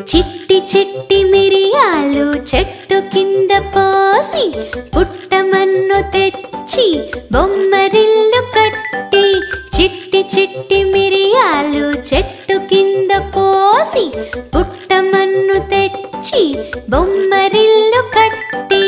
చిట్టి చిట్టి మిరియాలు చెట్టు కింద పోసి పుట్టమన్ను తెచ్చి బొమ్మరిల్లు కట్టి చిట్టి చిట్టి మిరియాలు చెట్టు కింద పోసి పుట్టమన్ను తెచ్చి బొమ్మరిల్లు కట్టి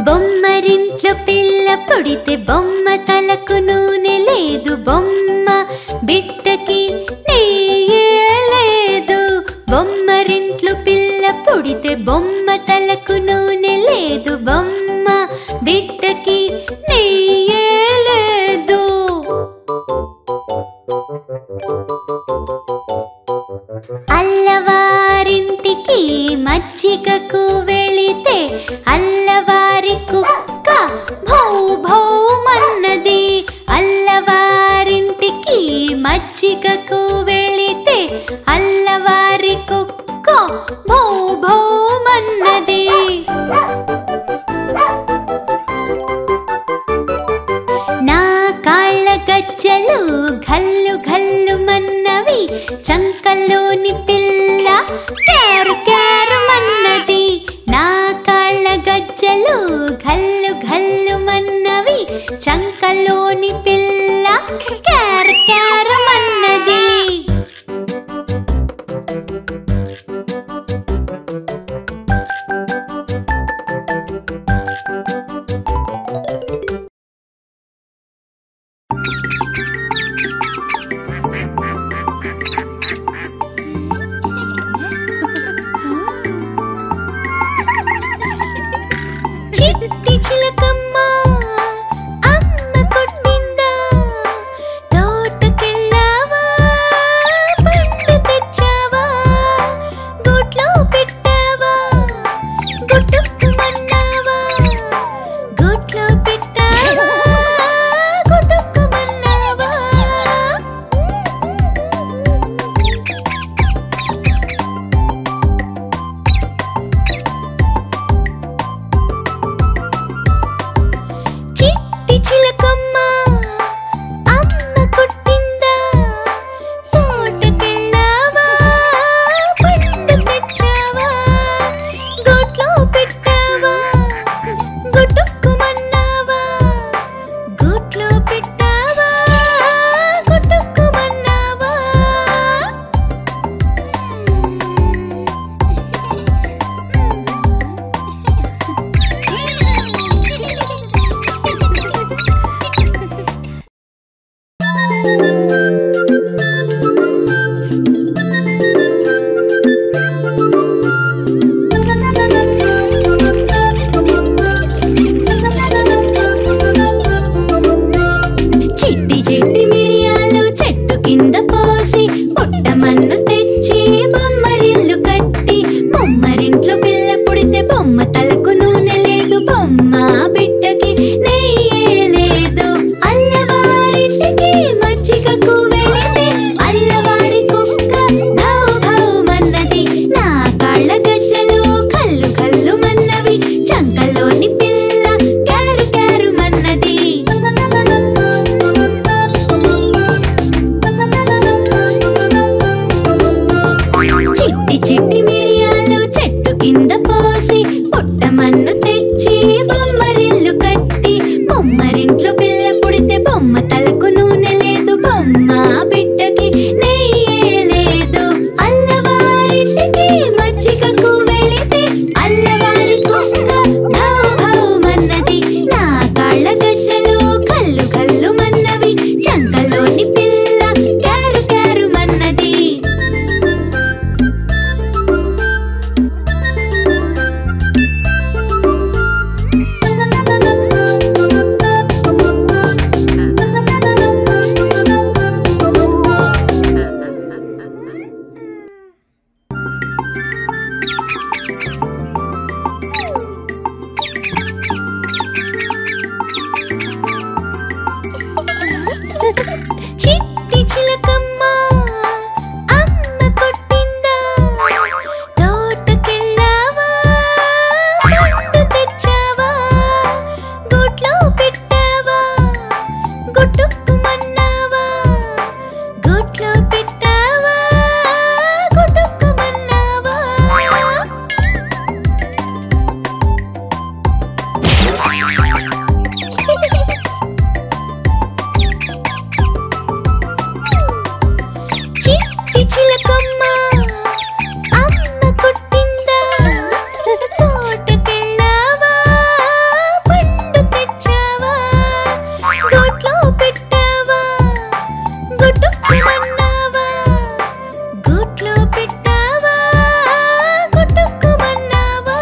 బొమ్మరింట్లో పిల్ల పుడితే బొమ్మ తలకు నూనె లేదు బొమ్మ బిడ్డకి నెయ్యే లేదు బొమ్మరింట్లో పిల్ల పుడితే బొమ్మ తలకు నూనె లేదు బొమ్మ బిడ్డకి నెయ్యే లేదు అల్లవారింటికి మజ్జిగకు వెళితే అల్లవారి కుక్క భౌ భౌమన్నది అల్లవారింటికి మజ్జిగకు వెళితే అల్లవారి కుక్క భౌ భౌమన్నది నా కాళ్ళ గజ్జలు ఘల్లు ఘల్లు మన్నవి చంకలోని పిల్ల క్యారు క్యారు మన్నది నా కాళ్ళ గజ్జలు ఘల్లు ఘల్లు మన్నవి చంకలోని పిల్ల క్యారు క్యారు మన్నది చిట్టి చిలకమ్మ అమ్మ కొట్టిందా తోటకెళ్ళావా పండు తెచ్చావా గూట్లో పెట్టావా గుట్టుకుమన్నావా గూట్లో పెట్టావా గుట్టుకుమన్నావా చిట్టి చిలకమ్మ అమ్మ కొట్టిందా తోటకెళ్ళావా పండు తెచ్చావా గూట్లో పెట్టావా గుట్టుకుమన్నావా గూట్లో పెట్టావా గుట్టుకుమన్నావా చిట్టి చిట్టి మిరియాలు చెట్టు కింద పోసి పుట్టమన్ను తెచ్చి బొమ్మరిల్లు కట్టి బొమ్మరింట్లో పిల్ల పుడితే బొమ్మ తలకు నూనె లేదు బొమ్మ బిడ్డకి నెయ్యే లేదు అల్లవారింటికి మజ్జిగ చిట్టి చిలకమ్మ అమ్మ కొట్టిందా తోటకెళ్ళావా పండు తెచ్చావా గూట్లో పెట్టావా గుట్టుకుమన్నావా గూట్లో పెట్టావా గుట్టుకుమన్నావా చిట్టి చిలకమ్మ అమ్మ కొట్టిందా తోటకెళ్ళావా పండు తెచ్చావా గూట్లో పెట్టావా గుట్టుకుమన్నావా గూట్లో పెట్టావా గుట్టుకుమన్నావా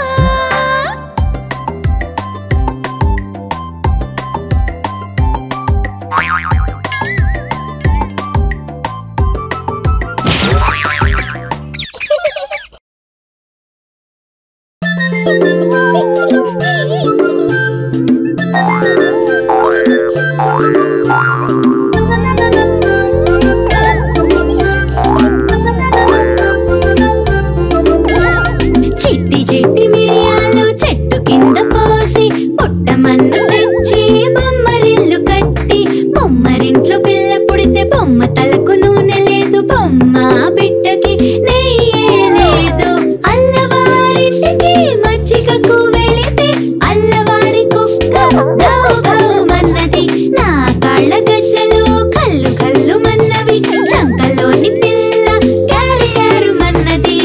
చిట్టి చిట్టి మిరియాలు చెట్టు కింద పోసి పుట్టమన్ను తెచ్చి బొమ్మరిల్లు కట్టి బొమ్మరింట్లో పిల్ల పుడితే బొమ్మ తలకు నూనె లేదు బొమ్మ బిడ్డకి నెయ్యే లేదు అల్లవారింటికి మజ్జిగకు వెళితే అల్లవారి కుక్క గౌ గౌ మన్నది నా కాళ్ళ గజ్జలు కల్లు కల్లు మన్నవి చంకలోని పిల్ల గారు గారు మన్నది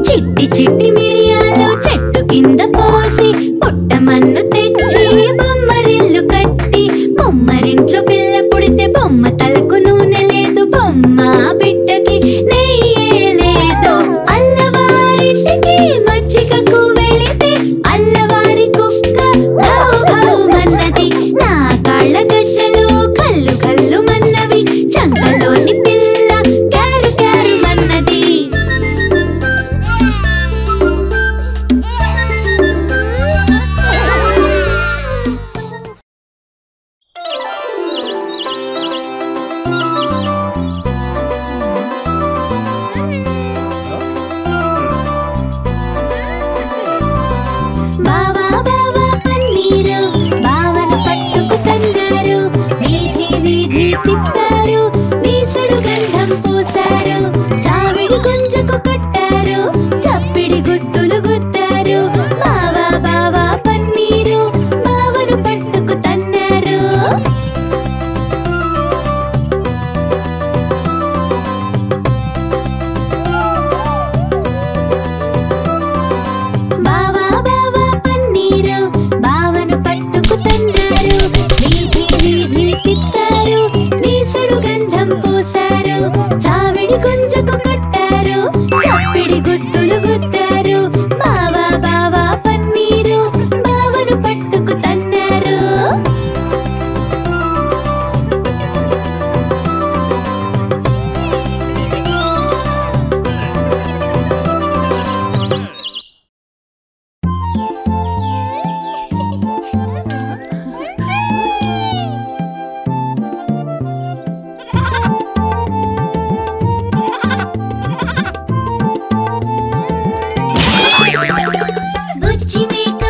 చిట్టి చిట్టి మిరియాలు చెట్టు కింద పోసి పుట్టమన్ను తెచ్చి బొమ్మరిల్లు కట్టి బొమ్మరింట్లో పిల్ల పుడితే బొమ్మ తలకు నూనె లేదు బొమ్మ బిడ్డకి నెయ్యే లేదు అల్లవారింటికి మజ్జిగకు వెళితే అల్లవారి కుక్క గౌ గౌ మన్నది నా కాళ్ళ గజ్జలు కల్లు కల్లు మన్నవి చంకలోని పిల్ల గారు గారు మన్నది బావా బావా పన్నీరు బావను పట్టుకు తన్నారు వీధి వీధి తిప్పారు వీసుడు గంధం పూసారు చావిడి గుంజకు కట్టారు చప్పిడి గుత్తులు గుత్తారు బావా బావా పన్నీరు బావను పట్టుకు తన్నారు బావా బావా పన్నీరు బావను పట్టుకు తన్నారు వీధి వీధి తిప్పారు వీసుడు గంధం పూసారు చావిడి గుంజకు కట్టారు చప్పిడి గుత్తులు గుత్తారు బావా బావా పన్నీరు బావను పట్టుకు తన్నారు గుచ్చి మేక